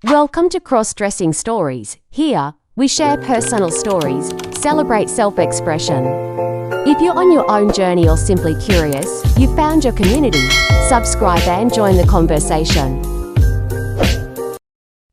Welcome to Crossdressing Stories. Here, we share personal stories, celebrate self-expression. If you're on your own journey or simply curious, you've found your community. Subscribe and join the conversation.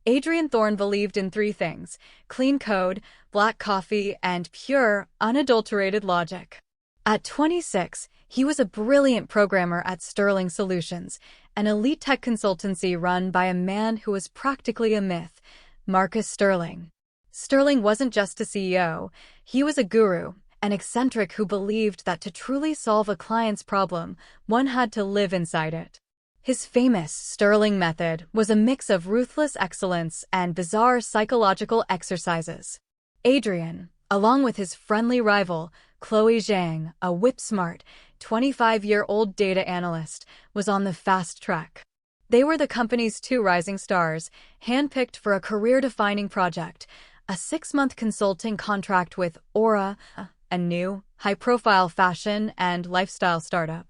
Adrian Thorne believed in three things: clean code, black coffee, and pure, unadulterated logic. At 26, he was a brilliant programmer at Sterling Solutions, an elite tech consultancy run by a man who was practically a myth, Marcus Sterling. Sterling wasn't just a CEO, he was a guru, an eccentric who believed that to truly solve a client's problem, one had to live inside it. His famous Sterling method was a mix of ruthless excellence and bizarre psychological exercises. Adrian, along with his friendly rival, Chloe Zhang, a whip-smart, 25-year-old data analyst, was on the fast track. They were the company's two rising stars, handpicked for a career-defining project, a 6-month consulting contract with Aura, a new, high-profile fashion and lifestyle startup.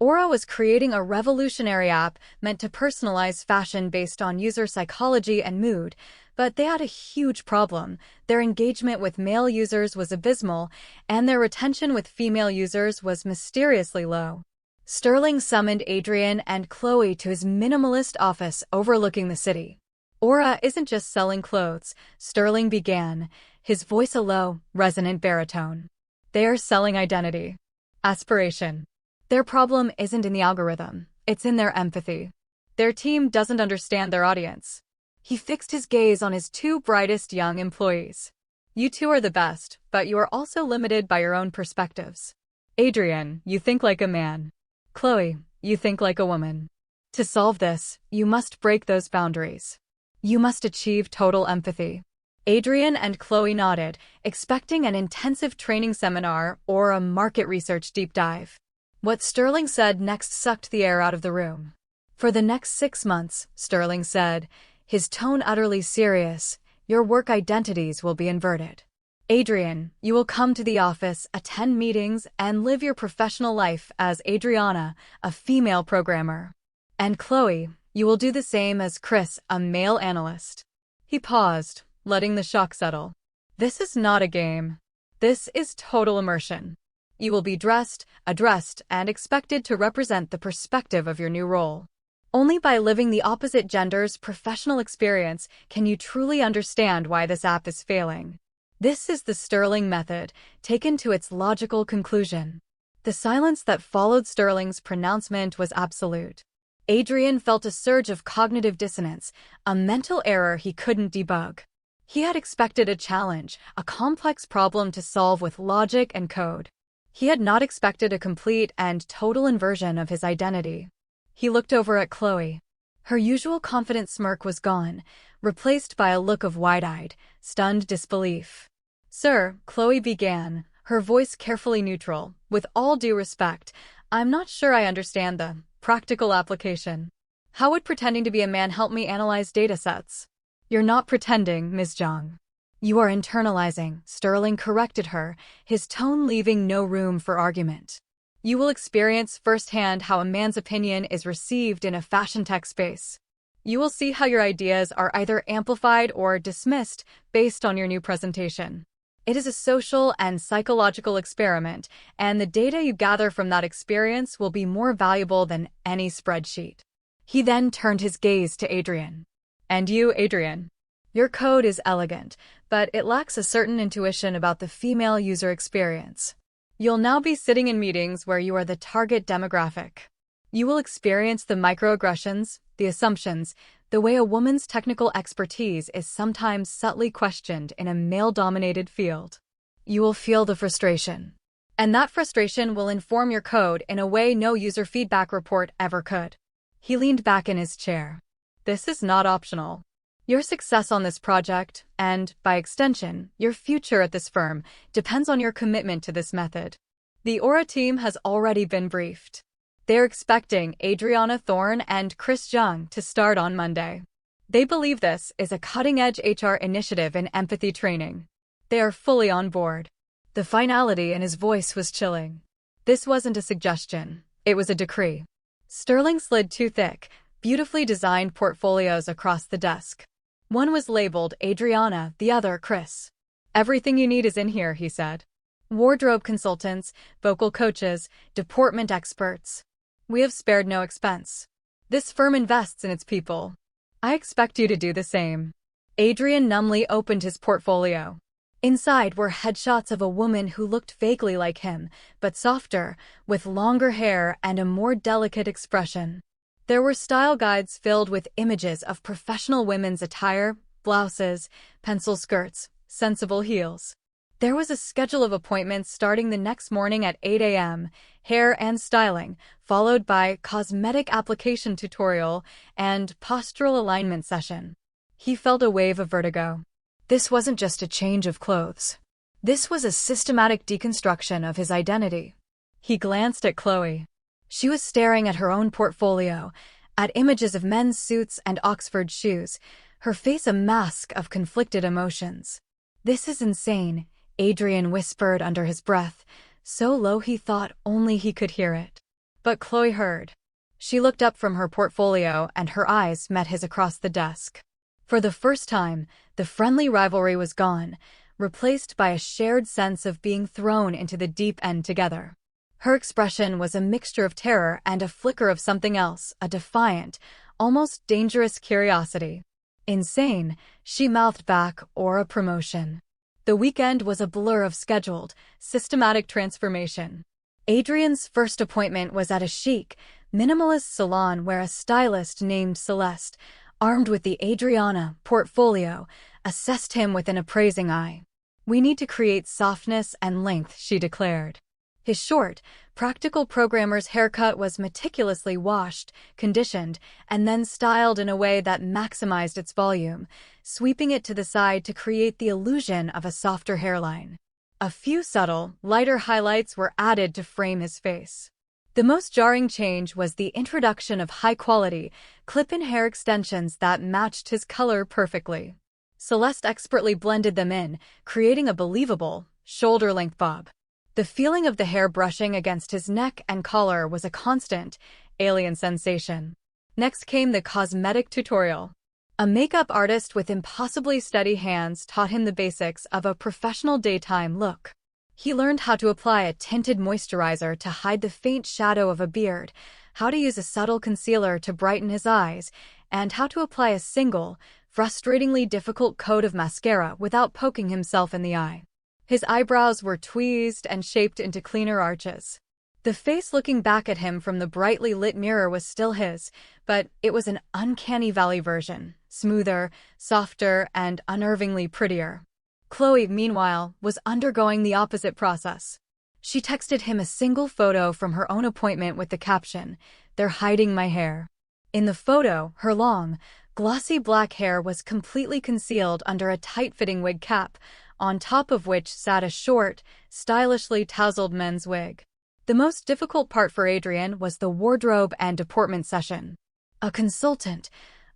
Aura was creating a revolutionary app meant to personalize fashion based on user psychology and mood, but they had a huge problem. Their engagement with male users was abysmal, and their retention with female users was mysteriously low. Sterling summoned Adrian and Chloe to his minimalist office overlooking the city. Aura isn't just selling clothes, Sterling began, his voice a low, resonant baritone. They are selling identity. Aspiration. Their problem isn't in the algorithm, it's in their empathy. Their team doesn't understand their audience. He fixed his gaze on his two brightest young employees. You two are the best, but you are also limited by your own perspectives. Adrian, you think like a man. Chloe, you think like a woman. To solve this, you must break those boundaries. You must achieve total empathy. Adrian and Chloe nodded, expecting an intensive training seminar or a market research deep dive. What Sterling said next sucked the air out of the room. For the next 6 months, Sterling said, his tone utterly serious, your work identities will be inverted. Adrian, you will come to the office, attend meetings, and live your professional life as Adriana, a female programmer. And Chloe, you will do the same as Chris, a male analyst. He paused, letting the shock settle. This is not a game. This is total immersion. You will be dressed, addressed, and expected to represent the perspective of your new role. Only by living the opposite gender's professional experience can you truly understand why this app is failing. This is the Sterling method, taken to its logical conclusion. The silence that followed Sterling's pronouncement was absolute. Adrian felt a surge of cognitive dissonance, a mental error he couldn't debug. He had expected a challenge, a complex problem to solve with logic and code. He had not expected a complete and total inversion of his identity. He looked over at Chloe. Her usual confident smirk was gone, replaced by a look of wide-eyed, stunned disbelief. Sir, Chloe began, her voice carefully neutral, with all due respect, I'm not sure I understand the practical application. How would pretending to be a man help me analyze datasets? You're not pretending, Ms. Zhang. You are internalizing, Sterling corrected her, his tone leaving no room for argument. You will experience firsthand how a man's opinion is received in a fashion tech space. You will see how your ideas are either amplified or dismissed based on your new presentation. It is a social and psychological experiment, and the data you gather from that experience will be more valuable than any spreadsheet. He then turned his gaze to Adrian. And you, Adrian? Your code is elegant, but it lacks a certain intuition about the female user experience. You'll now be sitting in meetings where you are the target demographic. You will experience the microaggressions, the assumptions, the way a woman's technical expertise is sometimes subtly questioned in a male-dominated field. You will feel the frustration. And that frustration will inform your code in a way no user feedback report ever could. He leaned back in his chair. This is not optional. Your success on this project, and, by extension, your future at this firm, depends on your commitment to this method. The Aura team has already been briefed. They're expecting Adriana Thorne and Chris Zhang to start on Monday. They believe this is a cutting-edge HR initiative in empathy training. They are fully on board. The finality in his voice was chilling. This wasn't a suggestion, it was a decree. Sterling slid two thick, beautifully designed portfolios across the desk. One was labeled Adriana, the other Chris. "Everything you need is in here," he said. "Wardrobe consultants, vocal coaches, deportment experts. We have spared no expense. This firm invests in its people. I expect you to do the same." Adrian numbly opened his portfolio. Inside were headshots of a woman who looked vaguely like him, but softer, with longer hair and a more delicate expression. There were style guides filled with images of professional women's attire, blouses, pencil skirts, sensible heels. There was a schedule of appointments starting the next morning at 8 a.m., hair and styling, followed by cosmetic application tutorial and postural alignment session. He felt a wave of vertigo. This wasn't just a change of clothes. This was a systematic deconstruction of his identity. He glanced at Chloe. She was staring at her own portfolio, at images of men's suits and Oxford shoes, her face a mask of conflicted emotions. "This is insane," Adrian whispered under his breath, so low he thought only he could hear it. But Chloe heard. She looked up from her portfolio and her eyes met his across the desk. For the first time, the friendly rivalry was gone, replaced by a shared sense of being thrown into the deep end together. Her expression was a mixture of terror and a flicker of something else, a defiant, almost dangerous curiosity. "Insane," she mouthed back, "or a promotion." The weekend was a blur of scheduled, systematic transformation. Adrian's first appointment was at a chic, minimalist salon where a stylist named Celeste, armed with the Adriana portfolio, assessed him with an appraising eye. "We need to create softness and length," she declared. His short, practical programmer's haircut was meticulously washed, conditioned, and then styled in a way that maximized its volume, sweeping it to the side to create the illusion of a softer hairline. A few subtle, lighter highlights were added to frame his face. The most jarring change was the introduction of high-quality, clip-in hair extensions that matched his color perfectly. Celeste expertly blended them in, creating a believable, shoulder-length bob. The feeling of the hair brushing against his neck and collar was a constant, alien sensation. Next came the cosmetic tutorial. A makeup artist with impossibly steady hands taught him the basics of a professional daytime look. He learned how to apply a tinted moisturizer to hide the faint shadow of a beard, how to use a subtle concealer to brighten his eyes, and how to apply a single, frustratingly difficult coat of mascara without poking himself in the eye. His eyebrows were tweezed and shaped into cleaner arches. The face looking back at him from the brightly lit mirror was still his, but it was an uncanny valley version, smoother, softer, and unnervingly prettier. Chloe, meanwhile, was undergoing the opposite process. She texted him a single photo from her own appointment with the caption, "They're hiding my hair." In the photo, her long, glossy black hair was completely concealed under a tight-fitting wig cap, on top of which sat a short, stylishly tousled men's wig. The most difficult part for Adrian was the wardrobe and deportment session. A consultant,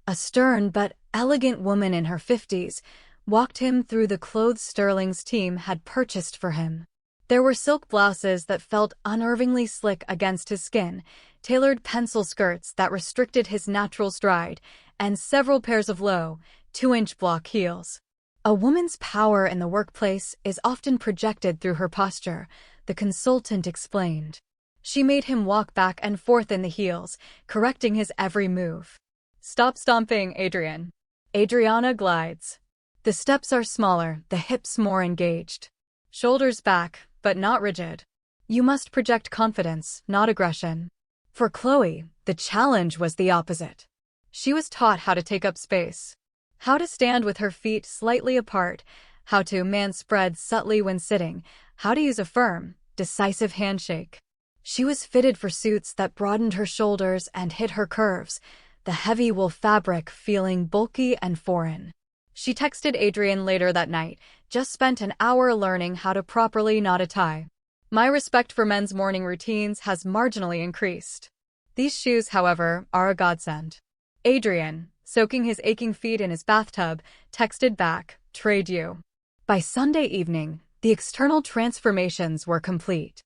a stern but elegant woman in her 50s, walked him through the clothes Sterling's team had purchased for him. There were silk blouses that felt unnervingly slick against his skin, tailored pencil skirts that restricted his natural stride, and several pairs of low, 2-inch block heels. "A woman's power in the workplace is often projected through her posture," the consultant explained. She made him walk back and forth in the heels, correcting his every move. "Stop stomping, Adrian. Adriana glides. The steps are smaller, the hips more engaged. Shoulders back, but not rigid. You must project confidence, not aggression." For Chloe, the challenge was the opposite. She was taught how to take up space, how to stand with her feet slightly apart, how to man-spread subtly when sitting, how to use a firm, decisive handshake. She was fitted for suits that broadened her shoulders and hid her curves, the heavy wool fabric feeling bulky and foreign. She texted Adrian later that night, "Just spent an hour learning how to properly knot a tie. My respect for men's morning routines has marginally increased. These shoes, however, are a godsend." Adrian, soaking his aching feet in his bathtub, texted back, "Trade you." By Sunday evening, the external transformations were complete.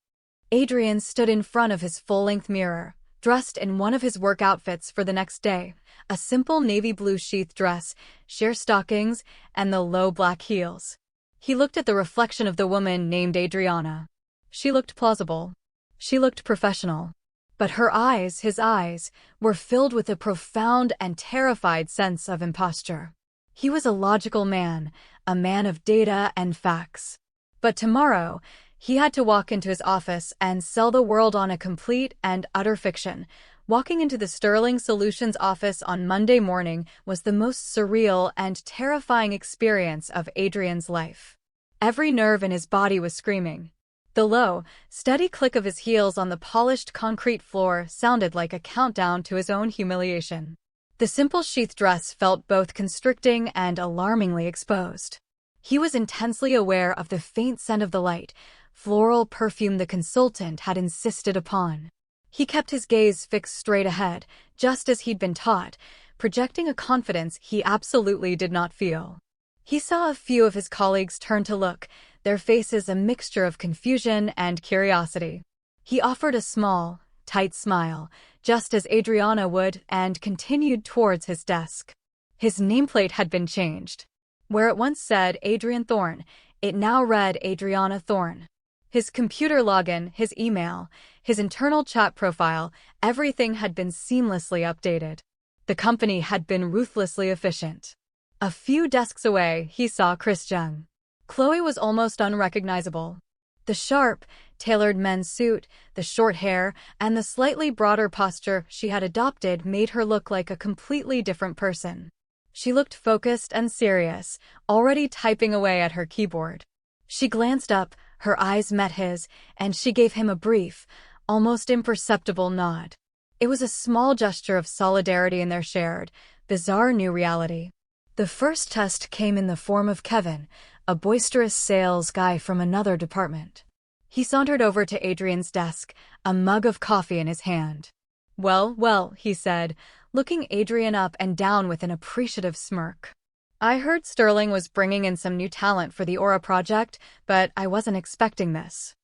Adrian stood in front of his full-length mirror, dressed in one of his work outfits for the next day, a simple navy blue sheath dress, sheer stockings, and the low black heels. He looked at the reflection of the woman named Adriana. She looked plausible. She looked professional. But her eyes, his eyes, were filled with a profound and terrified sense of imposture. He was a logical man, a man of data and facts. But tomorrow, he had to walk into his office and sell the world on a complete and utter fiction. Walking into the Sterling Solutions office on Monday morning was the most surreal and terrifying experience of Adrian's life. Every nerve in his body was screaming. The low, steady click of his heels on the polished concrete floor sounded like a countdown to his own humiliation. The simple sheath dress felt both constricting and alarmingly exposed. He was intensely aware of the faint scent of the light, floral perfume the consultant had insisted upon. He kept his gaze fixed straight ahead, just as he'd been taught, projecting a confidence he absolutely did not feel. He saw a few of his colleagues turn to look, their faces a mixture of confusion and curiosity. He offered a small, tight smile, just as Adriana would, and continued towards his desk. His nameplate had been changed. Where it once said Adrian Thorne, it now read Adriana Thorne. His computer login, his email, his internal chat profile, everything had been seamlessly updated. The company had been ruthlessly efficient. A few desks away, he saw Chris Jung. Chloe was almost unrecognizable. The sharp, tailored men's suit, the short hair, and the slightly broader posture she had adopted made her look like a completely different person. She looked focused and serious, already typing away at her keyboard. She glanced up, her eyes met his, and she gave him a brief, almost imperceptible nod. It was a small gesture of solidarity in their shared, bizarre new reality. The first test came in the form of Kevin, a boisterous sales guy from another department. He sauntered over to Adrian's desk, a mug of coffee in his hand. Well, he said, looking Adrian up and down with an appreciative smirk. I heard Sterling was bringing in some new talent for the Aura project, but I wasn't expecting this.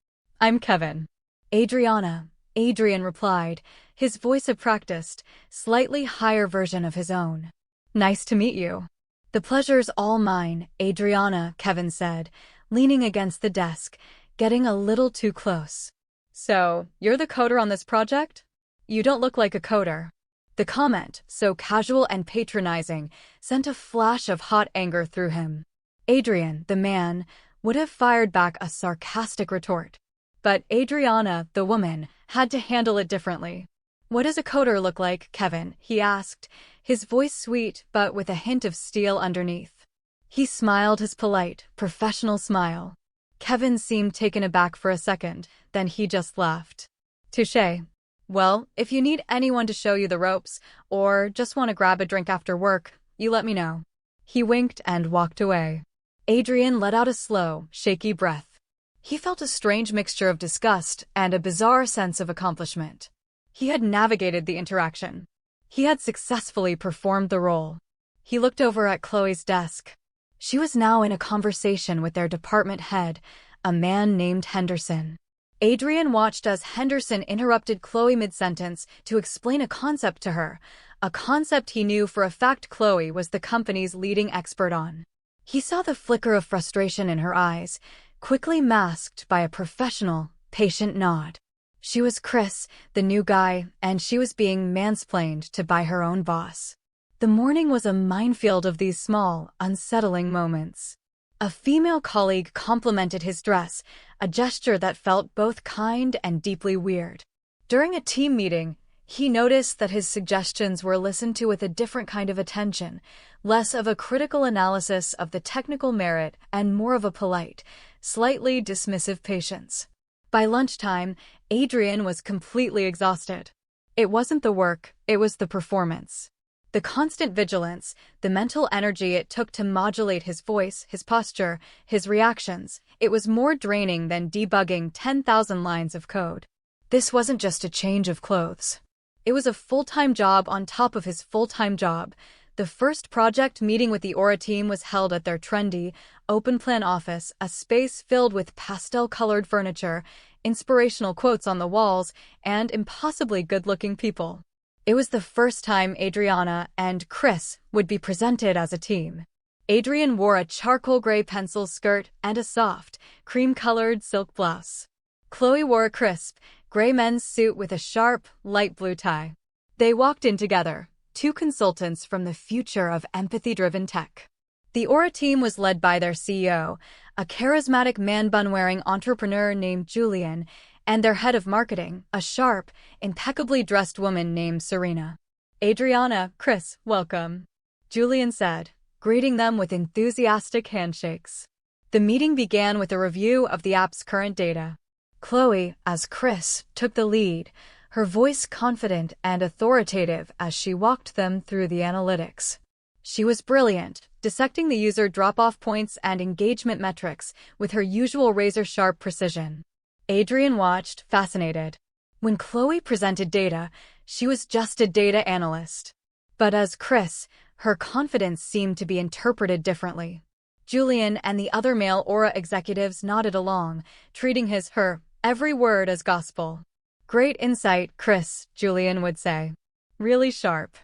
I'm Kevin. Adrian replied, his voice a practiced, slightly higher version of his own. Nice to meet you. The pleasure's all mine, Adriana, Kevin said, leaning against the desk, getting a little too close. So, you're the coder on this project? You don't look like a coder. The comment, so casual and patronizing, sent a flash of hot anger through him. Adrian, the man, would have fired back a sarcastic retort. But Adriana, the woman, had to handle it differently. What does a coder look like, Kevin? He asked, his voice sweet but with a hint of steel underneath. He smiled his polite, professional smile. Kevin seemed taken aback for a second, then he just laughed. Touché. Well, if you need anyone to show you the ropes, or just want to grab a drink after work, you let me know. He winked and walked away. Adrian let out a slow, shaky breath. He felt a strange mixture of disgust and a bizarre sense of accomplishment. He had navigated the interaction. He had successfully performed the role. He looked over at Chloe's desk. She was now in a conversation with their department head, a man named Henderson. Adrian watched as Henderson interrupted Chloe mid-sentence to explain a concept to her, a concept he knew for a fact Chloe was the company's leading expert on. He saw the flicker of frustration in her eyes, quickly masked by a professional, patient nod. She was Chris, the new guy, and she was being mansplained to by her own boss. The morning was a minefield of these small, unsettling moments. A female colleague complimented his dress, a gesture that felt both kind and deeply weird. During a team meeting, he noticed that his suggestions were listened to with a different kind of attention, less of a critical analysis of the technical merit and more of a polite, slightly dismissive patience. By lunchtime, Adrian was completely exhausted. It wasn't the work, it was the performance. The constant vigilance, the mental energy it took to modulate his voice, his posture, his reactions, it was more draining than debugging 10,000 lines of code. This wasn't just a change of clothes. It was a full-time job on top of his full-time job, the The first project meeting with the Aura team was held at their trendy, open-plan office, a space filled with pastel-colored furniture, inspirational quotes on the walls, and impossibly good-looking people. It was the first time Adriana and Chris would be presented as a team. Adrian wore a charcoal gray pencil skirt and a soft, cream-colored silk blouse. Chloe wore a crisp, gray men's suit with a sharp, light blue tie. They walked in together, two consultants from the future of empathy-driven tech. The Aura team was led by their CEO, a charismatic man-bun-wearing entrepreneur named Julian, and their head of marketing, a sharp, impeccably dressed woman named Serena. "Adriana, Chris, welcome," Julian said, greeting them with enthusiastic handshakes. The meeting began with a review of the app's current data. Chloe, as Chris, took the lead, her voice confident and authoritative as she walked them through the analytics. She was brilliant, dissecting the user drop-off points and engagement metrics with her usual razor-sharp precision. Adrian watched, fascinated. When Chloe presented data, she was just a data analyst. But as Chris, her confidence seemed to be interpreted differently. Julian and the other male Aura executives nodded along, treating her every word as gospel. "Great insight, Chris," Julian would say. "Really sharp."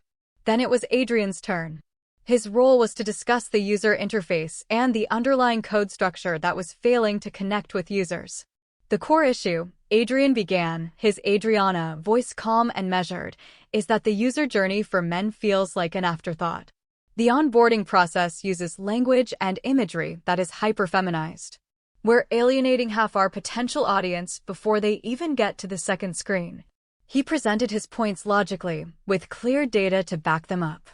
Then it was Adrian's turn. His role was to discuss the user interface and the underlying code structure that was failing to connect with users. The core issue, Adrian began, his Adriana voice calm and measured, is that the user journey for men feels like an afterthought. The onboarding process uses language and imagery that is hyper-feminized. We're alienating half our potential audience before they even get to the second screen. He presented his points logically, with clear data to back them up.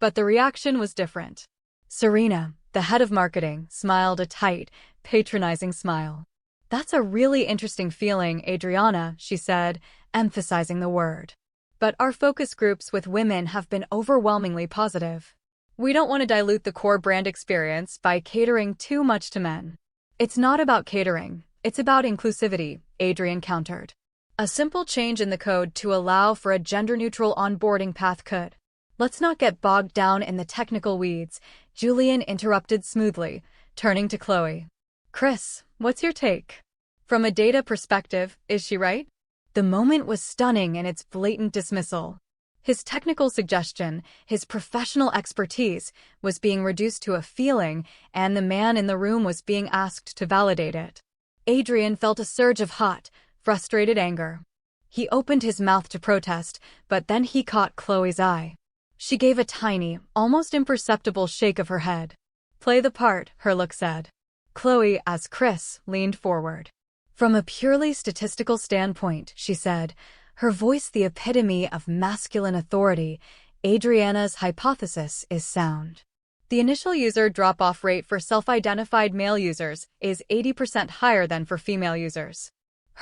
But the reaction was different. Serena, the head of marketing, smiled a tight, patronizing smile. "That's a really interesting feeling, Adriana," she said, emphasizing the word. "But our focus groups with women have been overwhelmingly positive. We don't want to dilute the core brand experience by catering too much to men." "It's not about catering, it's about inclusivity," Adrian countered. "A simple change in the code to allow for a gender-neutral onboarding path could." "Let's not get bogged down in the technical weeds," Julian interrupted smoothly, turning to Chloe. "Chris, what's your take? From a data perspective, is she right?" The moment was stunning in its blatant dismissal. His technical suggestion, his professional expertise, was being reduced to a feeling, and the man in the room was being asked to validate it. Adrian felt a surge of hot, frustrated anger. He opened his mouth to protest, but then he caught Chloe's eye. She gave a tiny, almost imperceptible shake of her head. "Play the part," her look said. Chloe, as Chris, leaned forward. "From a purely statistical standpoint," she said, her voice the epitome of masculine authority, "Adriana's hypothesis is sound. The initial user drop-off rate for self-identified male users is 80% higher than for female users.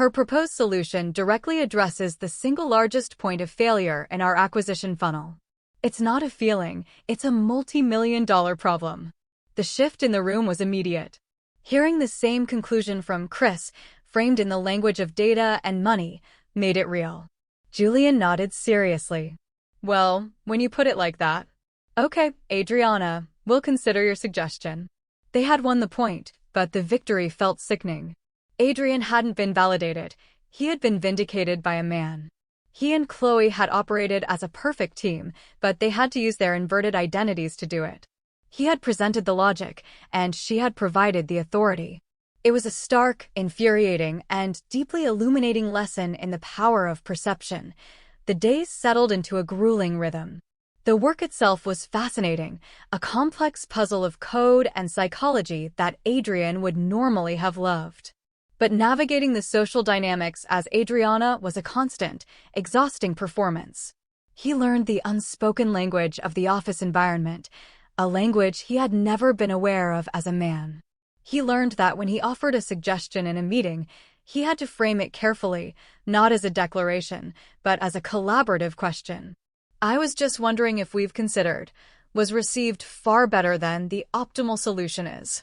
Her proposed solution directly addresses the single largest point of failure in our acquisition funnel. It's not a feeling, it's a multi-million-dollar problem." The shift in the room was immediate. Hearing the same conclusion from Chris, framed in the language of data and money, made it real. Julian nodded seriously. "Well, when you put it like that. Okay, Adriana, we'll consider your suggestion." They had won the point, but the victory felt sickening. Adrian hadn't been validated, he had been vindicated by a man. He and Chloe had operated as a perfect team, but they had to use their inverted identities to do it. He had presented the logic, and she had provided the authority. It was a stark, infuriating, and deeply illuminating lesson in the power of perception. The days settled into a grueling rhythm. The work itself was fascinating, a complex puzzle of code and psychology that Adrian would normally have loved. But navigating the social dynamics as Adriana was a constant, exhausting performance. He learned the unspoken language of the office environment, a language he had never been aware of as a man. He learned that when he offered a suggestion in a meeting, he had to frame it carefully, not as a declaration, but as a collaborative question. "I was just wondering if we've considered," was received far better than "the optimal solution is."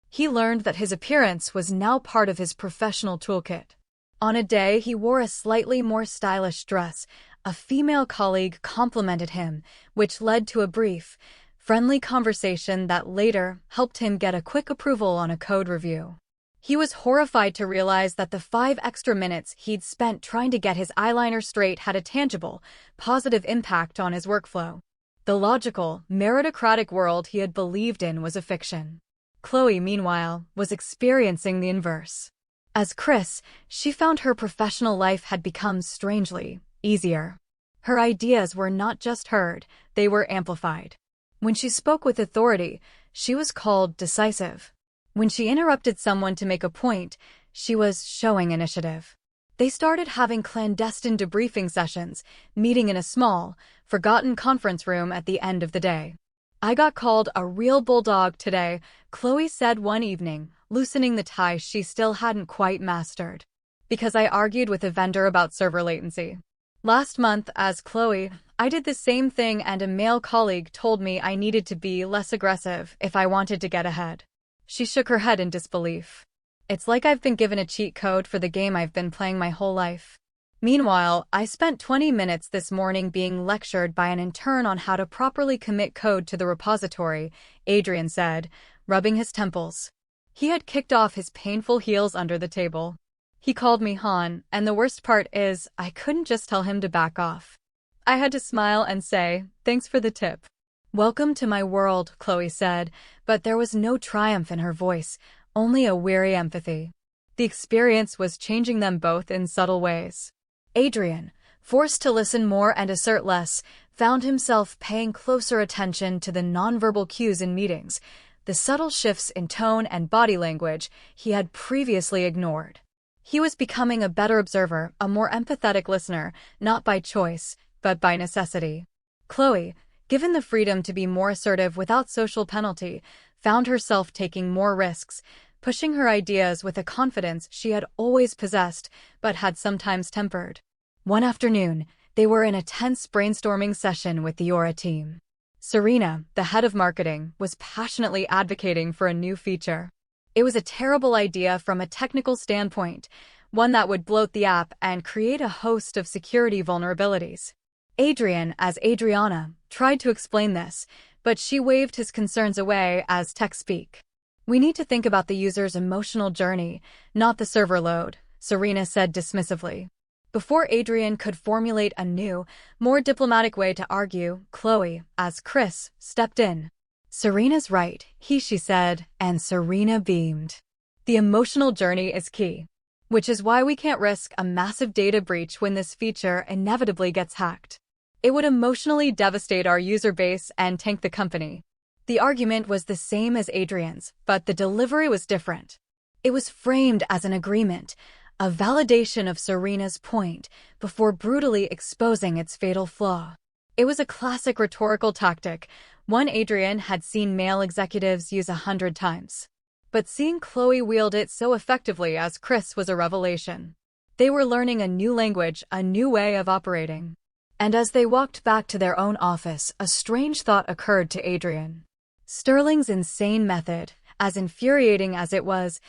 He learned that his appearance was now part of his professional toolkit. On a day he wore a slightly more stylish dress, a female colleague complimented him, which led to a brief, friendly conversation that later helped him get a quick approval on a code review. He was horrified to realize that the 5 extra minutes he'd spent trying to get his eyeliner straight had a tangible, positive impact on his workflow. The logical, meritocratic world he had believed in was a fiction. Chloe, meanwhile, was experiencing the inverse. As Chris, she found her professional life had become strangely easier. Her ideas were not just heard, they were amplified. When she spoke with authority, she was called decisive. When she interrupted someone to make a point, she was showing initiative. They started having clandestine debriefing sessions, meeting in a small, forgotten conference room at the end of the day. "I got called a real bulldog today," Chloe said one evening, loosening the tie she still hadn't quite mastered. "Because I argued with a vendor about server latency. Last month, as Chloe, I did the same thing and a male colleague told me I needed to be less aggressive if I wanted to get ahead." She shook her head in disbelief. "It's like I've been given a cheat code for the game I've been playing my whole life." Meanwhile, I spent 20 minutes this morning being lectured by an intern on how to properly commit code to the repository, Adrian said, rubbing his temples. He had kicked off his painful heels under the table. "He called me Han, and the worst part is, I couldn't just tell him to back off. I had to smile and say, thanks for the tip." "Welcome to my world," Chloe said, but there was no triumph in her voice, only a weary empathy. The experience was changing them both in subtle ways. Adrian, forced to listen more and assert less, found himself paying closer attention to the nonverbal cues in meetings, the subtle shifts in tone and body language he had previously ignored. He was becoming a better observer, a more empathetic listener, not by choice, but by necessity. Chloe, given the freedom to be more assertive without social penalty, found herself taking more risks, pushing her ideas with a confidence she had always possessed but had sometimes tempered. One afternoon, they were in a tense brainstorming session with the Aura team. Serena, the head of marketing, was passionately advocating for a new feature. It was a terrible idea from a technical standpoint, one that would bloat the app and create a host of security vulnerabilities. Adrian, as Adriana, tried to explain this, but she waved his concerns away as tech speak. "We need to think about the user's emotional journey, not the server load," Serena said dismissively. Before Adrian could formulate a new, more diplomatic way to argue, Chloe, as Chris, stepped in. "Serena's right," she said, and Serena beamed. "The emotional journey is key. Which is why we can't risk a massive data breach when this feature inevitably gets hacked. It would emotionally devastate our user base and tank the company." The argument was the same as Adrian's, but the delivery was different. It was framed as an agreement, a validation of Serena's point, before brutally exposing its fatal flaw. It was a classic rhetorical tactic, one Adrian had seen male executives use 100 times. But seeing Chloe wield it so effectively as Chris was a revelation. They were learning a new language, a new way of operating. And as they walked back to their own office, a strange thought occurred to Adrian. Sterling's insane method, as infuriating as it was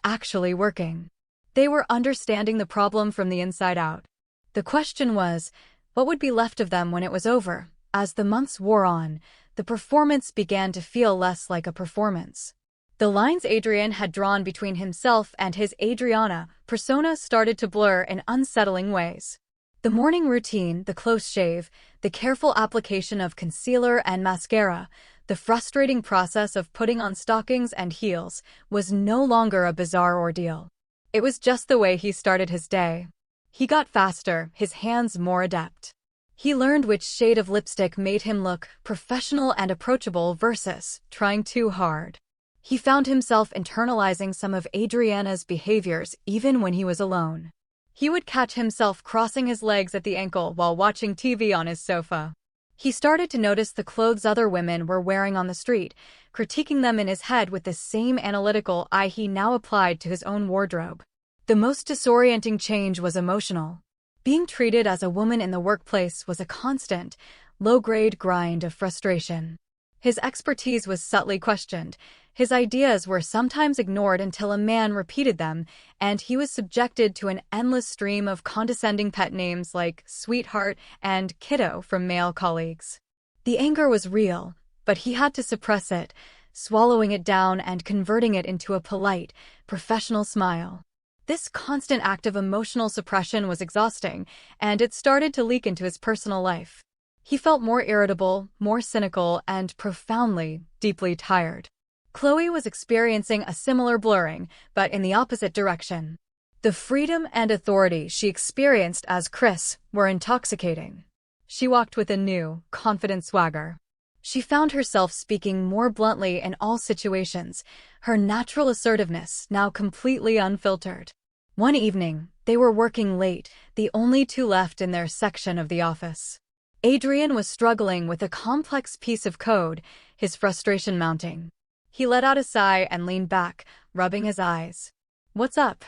actually working. They were understanding the problem from the inside out. The question was, what would be left of them when it was over? As the months wore on, the performance began to feel less like a performance. The lines Adrian had drawn between himself and his Adriana persona started to blur in unsettling ways. The morning routine, the close shave, the careful application of concealer and mascara, the frustrating process of putting on stockings and heels, was no longer a bizarre ordeal. It was just the way he started his day. He got faster, his hands more adept. He learned which shade of lipstick made him look professional and approachable versus trying too hard. He found himself internalizing some of Adriana's behaviors even when he was alone. He would catch himself crossing his legs at the ankle while watching TV on his sofa. He started to notice the clothes other women were wearing on the street, critiquing them in his head with the same analytical eye he now applied to his own wardrobe. The most disorienting change was emotional. Being treated as a woman in the workplace was a constant, low-grade grind of frustration. His expertise was subtly questioned, His ideas were sometimes ignored until a man repeated them, and he was subjected to an endless stream of condescending pet names like sweetheart and kiddo from male colleagues. The anger was real, but he had to suppress it, swallowing it down and converting it into a polite, professional smile. This constant act of emotional suppression was exhausting, and it started to leak into his personal life. He felt more irritable, more cynical, and profoundly, deeply tired. Chloe was experiencing a similar blurring, but in the opposite direction. The freedom and authority she experienced as Chris were intoxicating. She walked with a new, confident swagger. She found herself speaking more bluntly in all situations, her natural assertiveness now completely unfiltered. One evening, they were working late, the only two left in their section of the office. Adrian was struggling with a complex piece of code, his frustration mounting. He let out a sigh and leaned back, rubbing his eyes. "What's up?"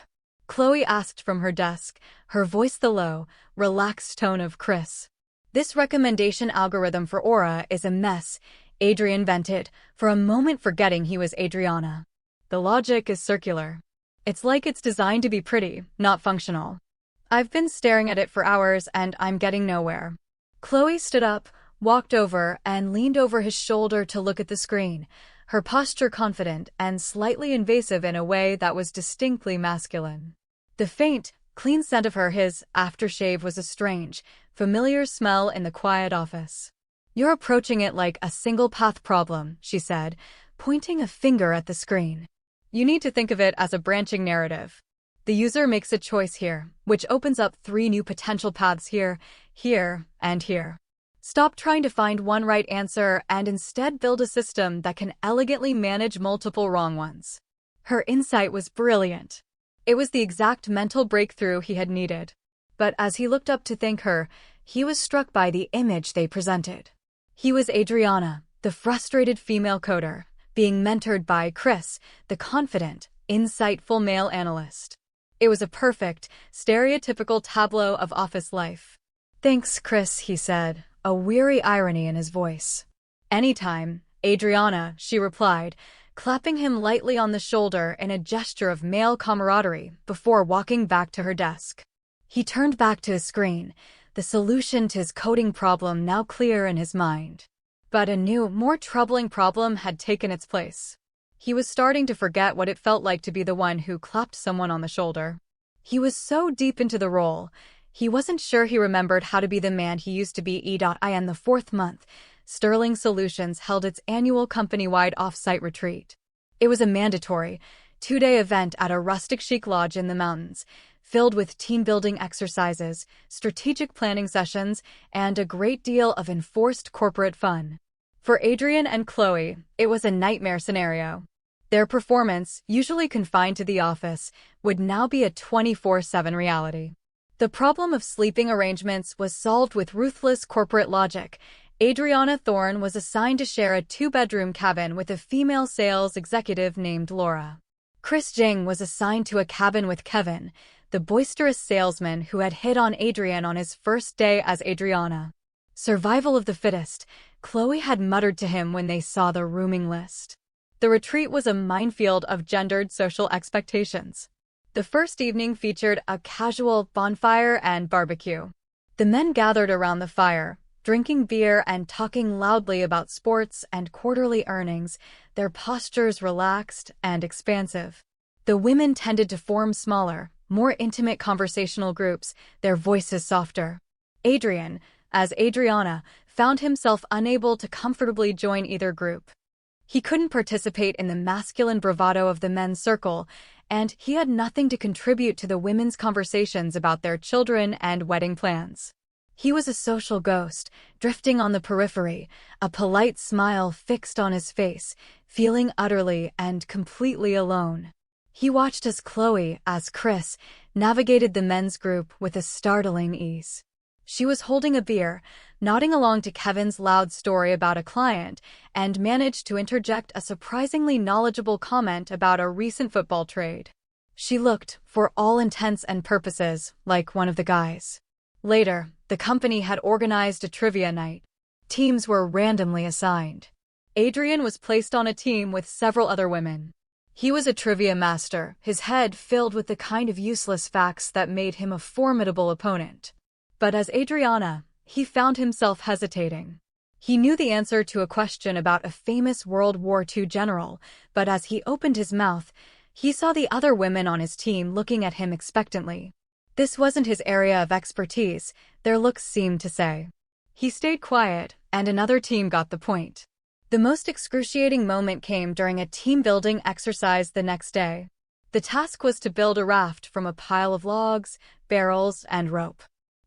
Chloe asked from her desk, her voice the low, relaxed tone of Chris. "This recommendation algorithm for Aura is a mess," Adrian vented, for a moment forgetting he was Adriana. "The logic is circular. It's like it's designed to be pretty, not functional. I've been staring at it for hours and I'm getting nowhere." Chloe stood up, walked over, and leaned over his shoulder to look at the screen, her posture confident and slightly invasive in a way that was distinctly masculine. The faint, clean scent of his aftershave was a strange, familiar smell in the quiet office. "You're approaching it like a single-path problem," she said, pointing a finger at the screen. "You need to think of it as a branching narrative. The user makes a choice here, which opens up 3 new potential paths here, here, and here. Stop trying to find one right answer and instead build a system that can elegantly manage multiple wrong ones." Her insight was brilliant. It was the exact mental breakthrough he had needed. But as he looked up to thank her, he was struck by the image they presented. He was Adriana, the frustrated female coder, being mentored by Chris, the confident, insightful male analyst. It was a perfect, stereotypical tableau of office life. "Thanks, Chris," he said, a weary irony in his voice. "Anytime, Adriana," she replied, clapping him lightly on the shoulder in a gesture of male camaraderie before walking back to her desk. He turned back to his screen, the solution to his coding problem now clear in his mind. But a new, more troubling problem had taken its place. He was starting to forget what it felt like to be the one who clapped someone on the shoulder. He was so deep into the role, he wasn't sure he remembered how to be the man he used to be. In the 4th month, Sterling Solutions held its annual company-wide offsite retreat. It was a mandatory, 2-day event at a rustic chic lodge in the mountains, filled with team-building exercises, strategic planning sessions, and a great deal of enforced corporate fun. For Adrian and Chloe, it was a nightmare scenario. Their performance, usually confined to the office, would now be a 24/7 reality. The problem of sleeping arrangements was solved with ruthless corporate logic. Adriana Thorne was assigned to share a 2-bedroom cabin with a female sales executive named Laura. Chris Jing was assigned to a cabin with Kevin, the boisterous salesman who had hit on Adrian on his first day as Adriana. "Survival of the fittest," Chloe had muttered to him when they saw the rooming list. The retreat was a minefield of gendered social expectations. The first evening featured a casual bonfire and barbecue. The men gathered around the fire, drinking beer and talking loudly about sports and quarterly earnings, their postures relaxed and expansive. The women tended to form smaller, more intimate conversational groups, their voices softer. Adrian, as Adriana, found himself unable to comfortably join either group. He couldn't participate in the masculine bravado of the men's circle, and he had nothing to contribute to the women's conversations about their children and wedding plans. He was a social ghost, drifting on the periphery, a polite smile fixed on his face, feeling utterly and completely alone. He watched as Chloe, as Chris, navigated the men's group with a startling ease. She was holding a beer, nodding along to Kevin's loud story about a client, and managed to interject a surprisingly knowledgeable comment about a recent football trade. She looked, for all intents and purposes, like one of the guys. Later, the company had organized a trivia night. Teams were randomly assigned. Adrian was placed on a team with several other women. He was a trivia master, his head filled with the kind of useless facts that made him a formidable opponent. But as Adriana, he found himself hesitating. He knew the answer to a question about a famous World War II general, but as he opened his mouth, he saw the other women on his team looking at him expectantly. This wasn't his area of expertise, their looks seemed to say. He stayed quiet, and another team got the point. The most excruciating moment came during a team-building exercise the next day. The task was to build a raft from a pile of logs, barrels, and rope.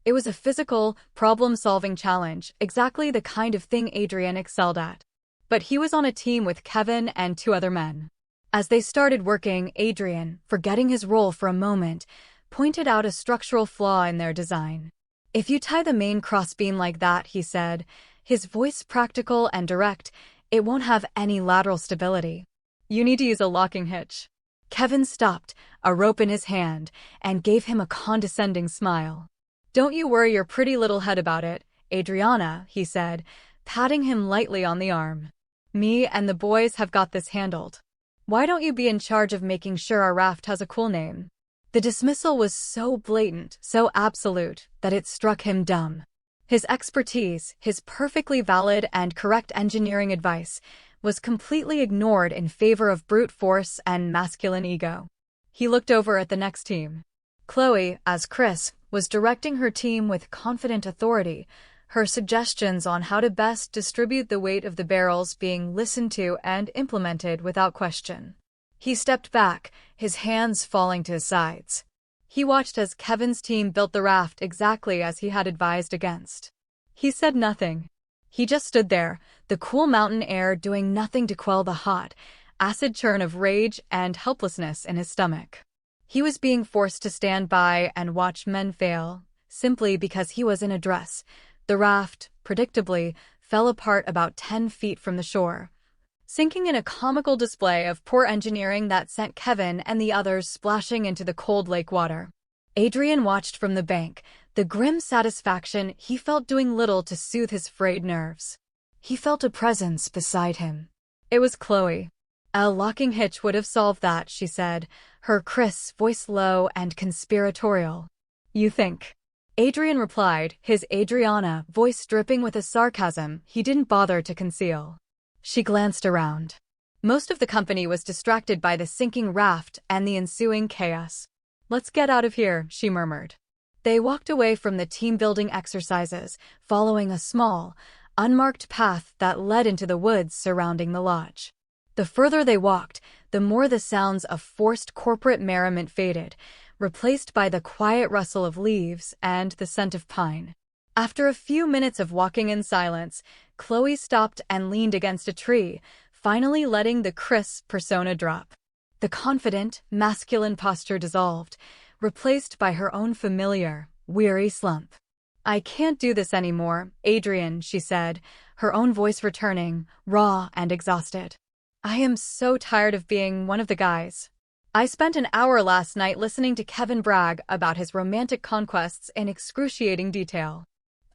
It was a physical, problem-solving challenge, exactly the kind of thing Adrian excelled at. But he was on a team with Kevin and 2 other men. As they started working, Adrian, forgetting his role for a moment, pointed out a structural flaw in their design. "If you tie the main crossbeam like that," he said, his voice practical and direct, "it won't have any lateral stability. You need to use a locking hitch." Kevin stopped, a rope in his hand, and gave him a condescending smile. "Don't you worry your pretty little head about it, Adriana," he said, patting him lightly on the arm. "Me and the boys have got this handled. Why don't you be in charge of making sure our raft has a cool name?" The dismissal was so blatant, so absolute, that it struck him dumb. His expertise, his perfectly valid and correct engineering advice, was completely ignored in favor of brute force and masculine ego. He looked over at the next team. Chloe, as Chris, was directing her team with confident authority, her suggestions on how to best distribute the weight of the barrels being listened to and implemented without question. He stepped back, his hands falling to his sides. He watched as Kevin's team built the raft exactly as he had advised against. He said nothing. He just stood there, the cool mountain air doing nothing to quell the hot, acid churn of rage and helplessness in his stomach. He was being forced to stand by and watch men fail, simply because he was in a dress. The raft, predictably, fell apart about 10 feet from the shore, sinking in a comical display of poor engineering that sent Kevin and the others splashing into the cold lake water. Adrian watched from the bank, the grim satisfaction he felt doing little to soothe his frayed nerves. He felt a presence beside him. It was Chloe. "A locking hitch would have solved that," she said, her crisp voice low and conspiratorial. "You think?" Adrian replied, his Adriana voice dripping with a sarcasm he didn't bother to conceal. She glanced around. Most of the company was distracted by the sinking raft and the ensuing chaos. "Let's get out of here," she murmured. They walked away from the team-building exercises, following a small, unmarked path that led into the woods surrounding the lodge. The further they walked, the more the sounds of forced corporate merriment faded, replaced by the quiet rustle of leaves and the scent of pine. After a few minutes of walking in silence, Chloe stopped and leaned against a tree, finally letting the crisp persona drop. The confident, masculine posture dissolved, replaced by her own familiar, weary slump. "I can't do this anymore, Adrian," she said, her own voice returning, raw and exhausted. "I am so tired of being one of the guys. I spent an hour last night listening to Kevin brag about his romantic conquests in excruciating detail.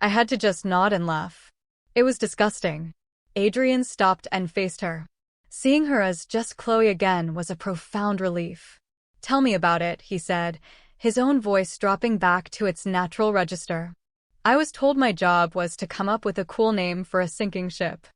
I had to just nod and laugh. It was disgusting." Adrian stopped and faced her. Seeing her as just Chloe again was a profound relief. "Tell me about it," he said, his own voice dropping back to its natural register. "I was told my job was to come up with a cool name for a sinking ship.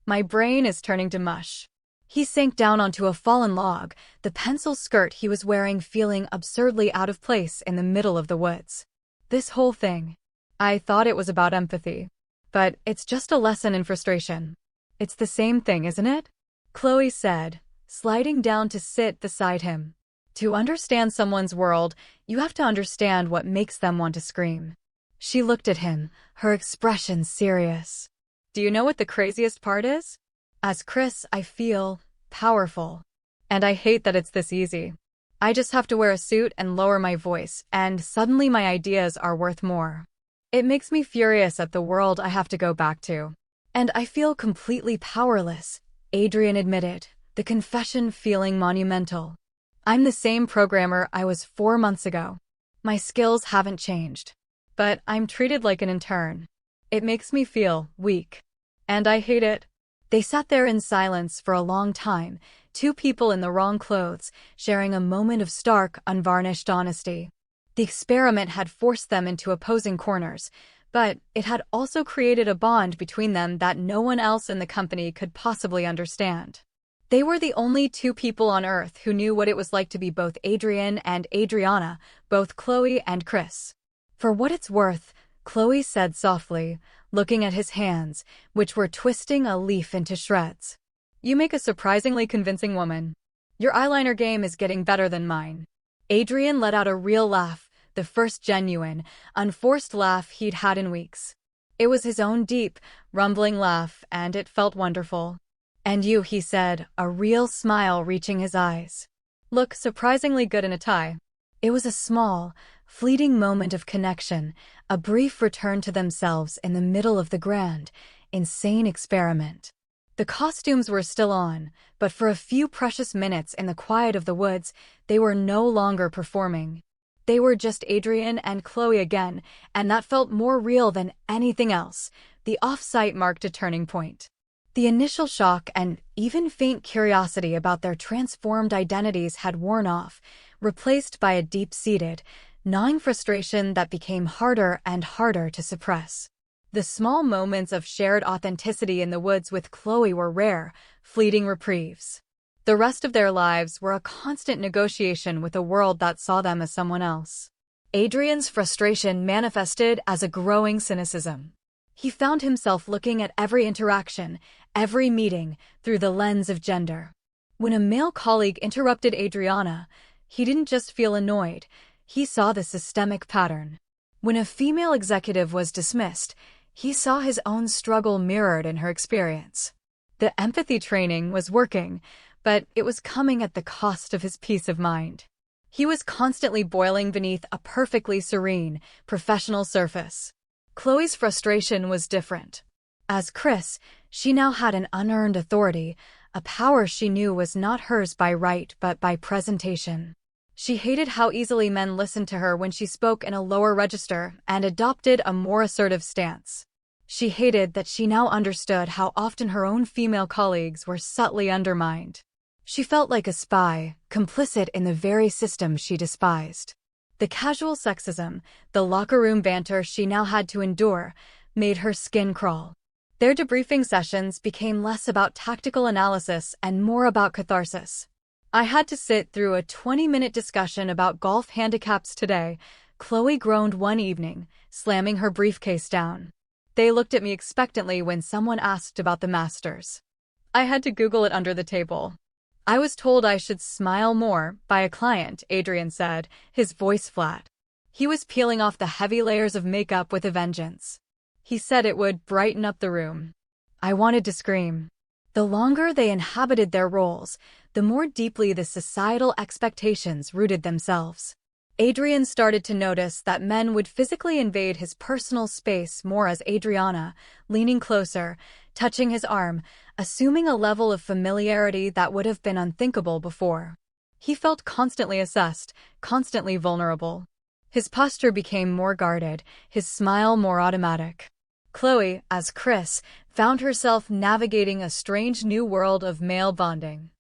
My brain is turning to mush." He sank down onto a fallen log, the pencil skirt he was wearing feeling absurdly out of place in the middle of the woods. "This whole thing. I thought it was about empathy. But it's just a lesson in frustration. It's the same thing, isn't it?" Chloe said, sliding down to sit beside him. "To understand someone's world, you have to understand what makes them want to scream." She looked at him, her expression serious. "Do you know what the craziest part is? As Chris, I feel powerful. And I hate that it's this easy. I just have to wear a suit and lower my voice, and suddenly my ideas are worth more. It makes me furious at the world I have to go back to. And I feel completely powerless," Adrian admitted, the confession feeling monumental. "I'm the same programmer I was 4 months ago. My skills haven't changed. But I'm treated like an intern. It makes me feel weak. And I hate it." They sat there in silence for a long time, two people in the wrong clothes, sharing a moment of stark, unvarnished honesty. The experiment had forced them into opposing corners, but it had also created a bond between them that no one else in the company could possibly understand. They were the only two people on Earth who knew what it was like to be both Adrian and Adriana, both Chloe and Chris. "For what it's worth," Chloe said softly, looking at his hands, which were twisting a leaf into shreds. "You make a surprisingly convincing woman. Your eyeliner game is getting better than mine." Adrian let out a real laugh, the first genuine, unforced laugh he'd had in weeks. It was his own deep, rumbling laugh, and it felt wonderful. "And you," he said, a real smile reaching his eyes, "look surprisingly good in a tie." It was a small, fleeting moment of connection, a brief return to themselves in the middle of the grand, insane experiment. The costumes were still on, but for a few precious minutes in the quiet of the woods, they were no longer performing. They were just Adrian and Chloe again, and that felt more real than anything else. The offsite marked a turning point. The initial shock and even faint curiosity about their transformed identities had worn off, replaced by a deep-seated, gnawing frustration that became harder and harder to suppress. The small moments of shared authenticity in the woods with Chloe were rare, fleeting reprieves. The rest of their lives were a constant negotiation with a world that saw them as someone else. Adrian's frustration manifested as a growing cynicism. He found himself looking at every interaction, every meeting, through the lens of gender. When a male colleague interrupted Adriana, he didn't just feel annoyed, he saw the systemic pattern. When a female executive was dismissed, he saw his own struggle mirrored in her experience. The empathy training was working, but it was coming at the cost of his peace of mind. He was constantly boiling beneath a perfectly serene, professional surface. Chloe's frustration was different. As Chris, she now had an unearned authority, a power she knew was not hers by right but by presentation. She hated how easily men listened to her when she spoke in a lower register and adopted a more assertive stance. She hated that she now understood how often her own female colleagues were subtly undermined. She felt like a spy, complicit in the very system she despised. The casual sexism, the locker room banter she now had to endure, made her skin crawl. Their debriefing sessions became less about tactical analysis and more about catharsis. "I had to sit through a 20-minute discussion about golf handicaps today," Chloe groaned one evening, slamming her briefcase down. "They looked at me expectantly when someone asked about the Masters. I had to Google it under the table. I was told I should smile more by a client," Adrian said, his voice flat. He was peeling off the heavy layers of makeup with a vengeance. He said it would brighten up the room. I wanted to scream. The longer they inhabited their roles, the more deeply the societal expectations rooted themselves. Adrian started to notice that men would physically invade his personal space more as Adriana, leaning closer, touching his arm, assuming a level of familiarity that would have been unthinkable before. He felt constantly assessed, constantly vulnerable. His posture became more guarded, his smile more automatic. Chloe, as Chris, found herself navigating a strange new world of male bonding.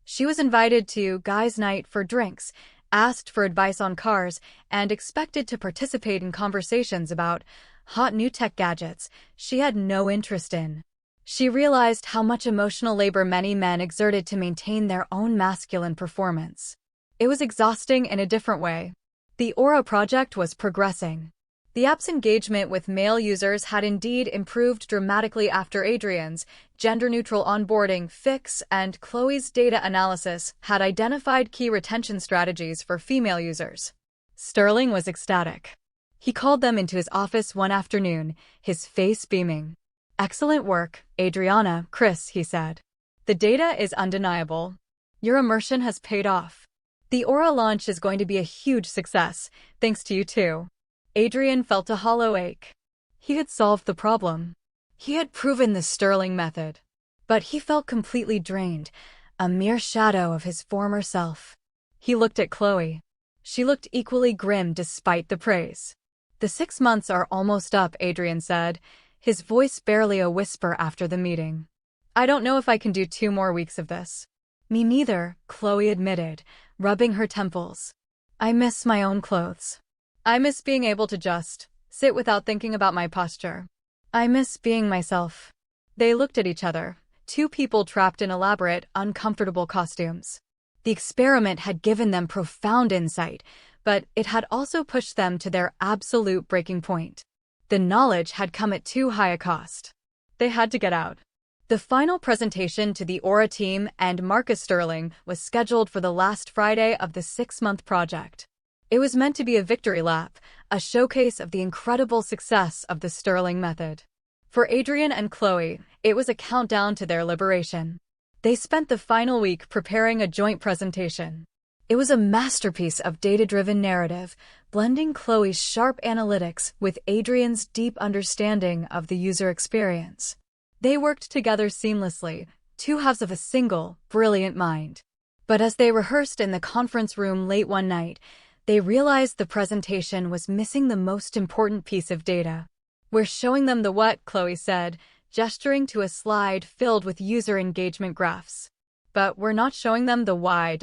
She was invited to guys' night for drinks, asked for advice on cars, and expected to participate in conversations about hot new tech gadgets she had no interest in. She realized how much emotional labor many men exerted to maintain their own masculine performance. It was exhausting in a different way. The Aura project was progressing. The app's engagement with male users had indeed improved dramatically after Adrian's gender-neutral onboarding fix, and Chloe's data analysis had identified key retention strategies for female users. Sterling was ecstatic. He called them into his office one afternoon, his face beaming. "Excellent work, Adriana, Chris," he said. "The data is undeniable. Your immersion has paid off. The Aura launch is going to be a huge success, thanks to you too." Adrian felt a hollow ache. He had solved the problem. He had proven the Sterling method. But he felt completely drained, a mere shadow of his former self. He looked at Chloe. She looked equally grim despite the praise. "The 6 months are almost up," Adrian said, his voice barely a whisper after the meeting. I don't know if I can do 2 more weeks of this. Me neither, Chloe admitted, rubbing her temples. I miss my own clothes. I miss being able to just sit without thinking about my posture. I miss being myself. They looked at each other, two people trapped in elaborate, uncomfortable costumes. The experiment had given them profound insight, but it had also pushed them to their absolute breaking point. The knowledge had come at too high a cost. They had to get out. The final presentation to the Aura team and Marcus Sterling was scheduled for the last Friday of the 6-month project. It was meant to be a victory lap, a showcase of the incredible success of the Sterling method. For Adrian and Chloe, it was a countdown to their liberation. They spent the final week preparing a joint presentation. It was a masterpiece of data-driven narrative, blending Chloe's sharp analytics with Adrian's deep understanding of the user experience. They worked together seamlessly, two halves of a single, brilliant mind. But as they rehearsed in the conference room late one night, they realized the presentation was missing the most important piece of data. We're showing them the what, Chloe said, gesturing to a slide filled with user engagement graphs. But we're not showing them the why.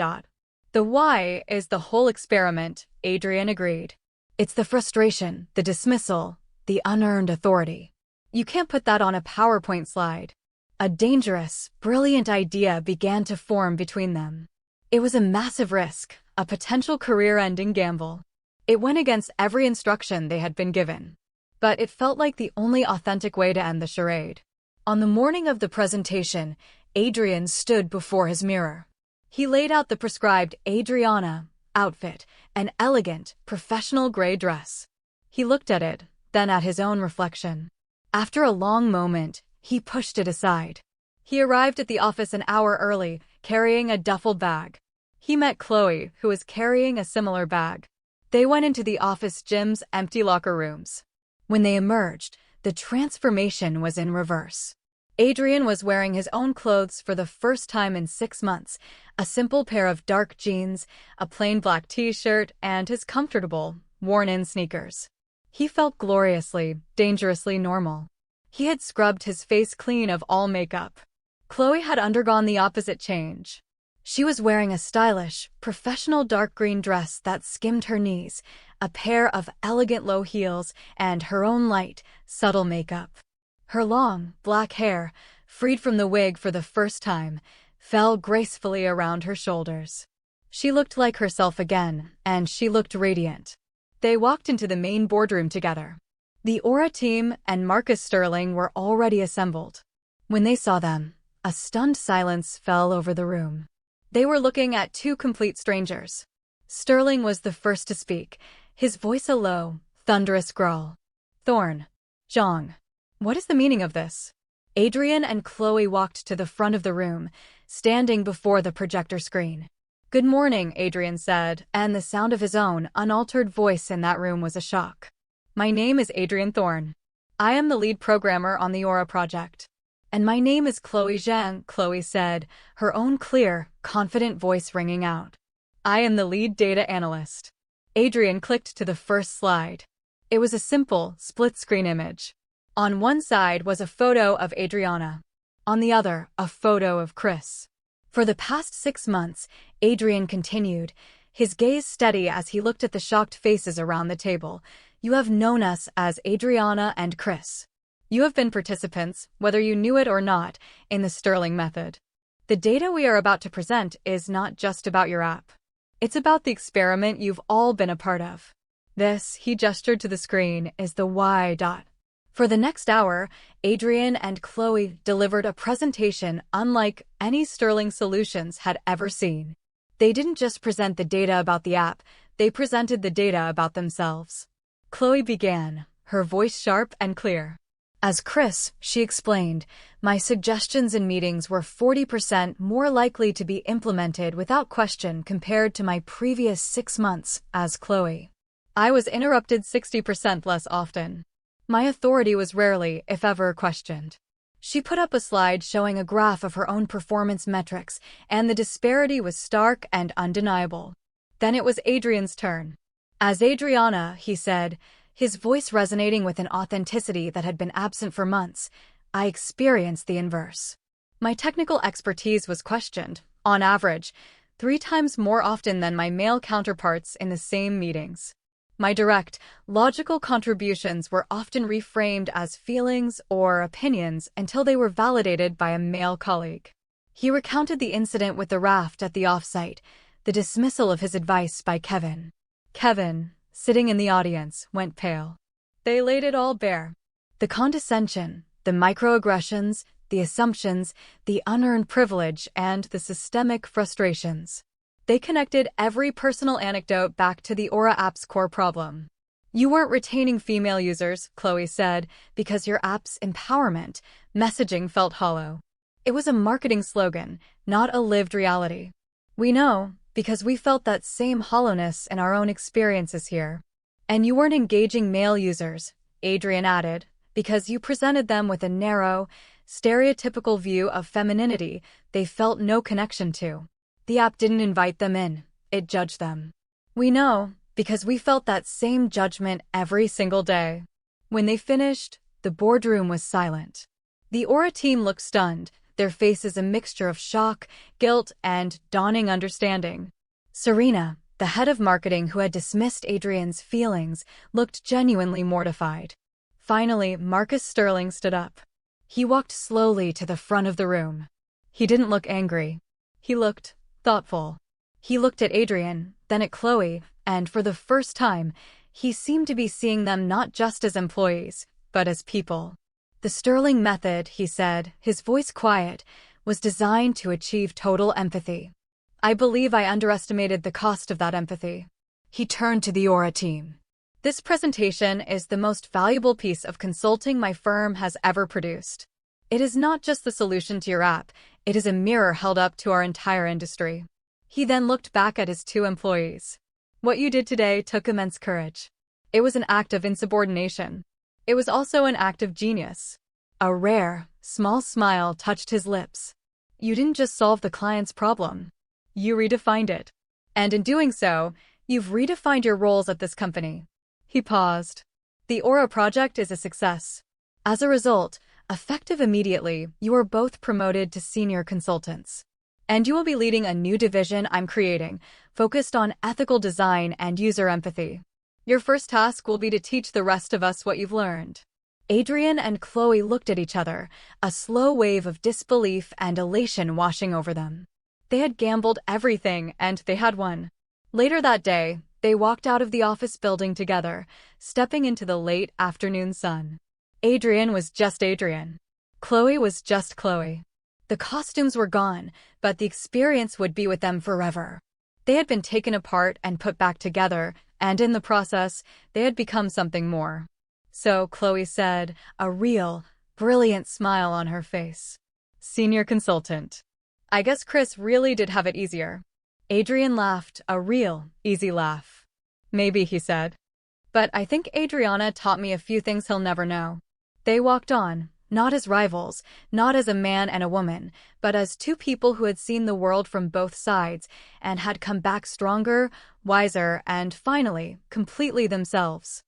The why is the whole experiment, Adrian agreed. It's the frustration, the dismissal, the unearned authority. You can't put that on a PowerPoint slide. A dangerous, brilliant idea began to form between them. It was a massive risk, a potential career-ending gamble. It went against every instruction they had been given. But it felt like the only authentic way to end the charade. On the morning of the presentation, Adrian stood before his mirror. He laid out the prescribed Adriana outfit, an elegant, professional gray dress. He looked at it, then at his own reflection. After a long moment, he pushed it aside. He arrived at the office an hour early, carrying a duffel bag. He met Chloe, who was carrying a similar bag. They went into the office gym's empty locker rooms. When they emerged, the transformation was in reverse. Adrian was wearing his own clothes for the first time in 6 months, a simple pair of dark jeans, a plain black t-shirt, and his comfortable, worn-in sneakers. He felt gloriously, dangerously normal. He had scrubbed his face clean of all makeup. Chloe had undergone the opposite change. She was wearing a stylish, professional dark green dress that skimmed her knees, a pair of elegant low heels, and her own light, subtle makeup. Her long, black hair, freed from the wig for the first time, fell gracefully around her shoulders. She looked like herself again, and she looked radiant. They walked into the main boardroom together. The Aura team and Marcus Sterling were already assembled. When they saw them, a stunned silence fell over the room. They were looking at two complete strangers. Sterling was the first to speak, his voice a low, thunderous growl. Thorn. Zhang. What is the meaning of this? Adrian and Chloe walked to the front of the room, standing before the projector screen. Good morning, Adrian said, and the sound of his own, unaltered voice in that room was a shock. My name is Adrian Thorn. I am the lead programmer on the Aura project. And my name is Chloe Zhang, Chloe said, her own clear, confident voice ringing out. I am the lead data analyst. Adrian clicked to the first slide. It was a simple, split-screen image. On one side was a photo of Adriana. On the other, a photo of Chris. For the past 6 months, Adrian continued, his gaze steady as he looked at the shocked faces around the table. You have known us as Adriana and Chris. You have been participants, whether you knew it or not, in the Sterling method. The data we are about to present is not just about your app. It's about the experiment you've all been a part of. This, he gestured to the screen, is the why. For the next hour, Adrian and Chloe delivered a presentation unlike any Sterling Solutions had ever seen. They didn't just present the data about the app, they presented the data about themselves. Chloe began, her voice sharp and clear. As Chris, she explained, my suggestions in meetings were 40% more likely to be implemented without question compared to my previous 6 months as Chloe. I was interrupted 60% less often. My authority was rarely, if ever, questioned. She put up a slide showing a graph of her own performance metrics, and the disparity was stark and undeniable. Then it was Adrian's turn. As Adriana, he said, his voice resonating with an authenticity that had been absent for months, I experienced the inverse. My technical expertise was questioned, on average, 3 times more often than my male counterparts in the same meetings. My direct, logical contributions were often reframed as feelings or opinions until they were validated by a male colleague. He recounted the incident with the raft at the offsite, the dismissal of his advice by Kevin. Kevin, sitting in the audience, went pale. They laid it all bare. The condescension, the microaggressions, the assumptions, the unearned privilege, and the systemic frustrations. They connected every personal anecdote back to the Aura app's core problem. You weren't retaining female users, Chloe said, because your app's empowerment messaging felt hollow. It was a marketing slogan, not a lived reality. We know, because we felt that same hollowness in our own experiences here. And you weren't engaging male users, Adrian added, because you presented them with a narrow, stereotypical view of femininity they felt no connection to. The app didn't invite them in, it judged them. We know, because we felt that same judgment every single day. When they finished, the boardroom was silent. The Aura team looked stunned, their faces a mixture of shock, guilt, and dawning understanding. Serena, the head of marketing who had dismissed Adrian's feelings, looked genuinely mortified. Finally, Marcus Sterling stood up. He walked slowly to the front of the room. He didn't look angry. He looked thoughtful. He looked at Adrian, then at Chloe, and for the first time, he seemed to be seeing them not just as employees, but as people. The Sterling method, he said, his voice quiet, was designed to achieve total empathy. I believe I underestimated the cost of that empathy. He turned to the Aura team. This presentation is the most valuable piece of consulting my firm has ever produced. It is not just the solution to your app, it is a mirror held up to our entire industry. He then looked back at his 2 employees. What you did today took immense courage. It was an act of insubordination. It was also an act of genius. A rare, small smile touched his lips. You didn't just solve the client's problem. You redefined it. And in doing so, you've redefined your roles at this company. He paused. The Aura project is a success. As a result, effective immediately, you are both promoted to senior consultants. And you will be leading a new division I'm creating, focused on ethical design and user empathy. Your first task will be to teach the rest of us what you've learned. Adrian and Chloe looked at each other, a slow wave of disbelief and elation washing over them. They had gambled everything, and they had won. Later that day, they walked out of the office building together, stepping into the late afternoon sun. Adrian was just Adrian. Chloe was just Chloe. The costumes were gone, but the experience would be with them forever. They had been taken apart and put back together, and in the process, they had become something more. So, Chloe said, a real, brilliant smile on her face. Senior consultant. I guess Chris really did have it easier. Adrian laughed, a real, easy laugh. Maybe, he said. But I think Adriana taught me a few things he'll never know. They walked on, not as rivals, not as a man and a woman, but as 2 people who had seen the world from both sides and had come back stronger, wiser, and finally, completely themselves.